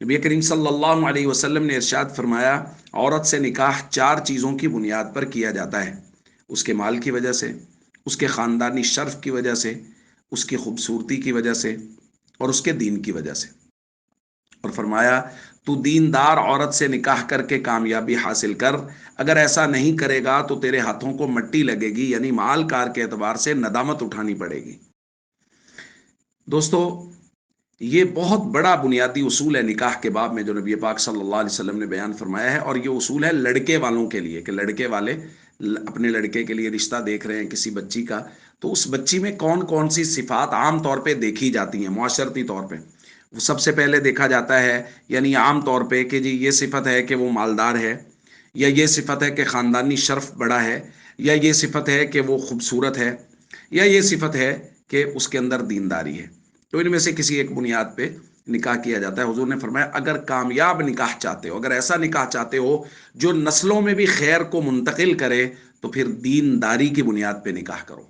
नबी करीम सल्लल्लाहु अलैहि वसल्लम ने इरशाद फरमाया, औरत से निकाह 4 चीज़ों की बुनियाद पर किया जाता है। उसके माल की वजह से, उसके ख़ानदानी शर्फ की वजह से, उसकी खूबसूरती की वजह से और उसके दीन की वजह से। और फरमाया, तू दीनदार औरत से निकाह करके कामयाबी हासिल कर। अगर ऐसा नहीं करेगा तो तेरे हाथों को मट्टी लगेगी, यानी माल कार के एतबार से नदामत उठानी पड़ेगी। दोस्तों, ये बहुत बड़ा बुनियादी उसूल है निकाह के बाब में जो नबी पाक सल्लल्लाहु अलैहि वसल्लम ने बयान फरमाया है। और ये उसूल है लड़के वालों के लिए कि लड़के वाले अपने लड़के के लिए रिश्ता देख रहे हैं किसी बच्ची का, तो उस बच्ची में कौन कौन सी सिफात आम तौर पे देखी जाती हैं मुआशरती तौर पे। वो सबसे पहले देखा जाता है, यानी आम तौर पे, कि जी ये सिफत है कि वो मालदार है, या ये सिफत है कि ख़ानदानी शर्फ बड़ा है, या ये सिफत है कि वो खूबसूरत है, या ये सिफत है कि उसके अंदर दीनदारी है। तो इनमें से किसी एक बुनियाद पे निकाह किया जाता है। हुजूर ने फरमाया, अगर कामयाब निकाह चाहते हो, अगर ऐसा निकाह चाहते हो जो नस्लों में भी खैर को मुंतकिल करे, तो फिर दीनदारी की बुनियाद पे निकाह करो।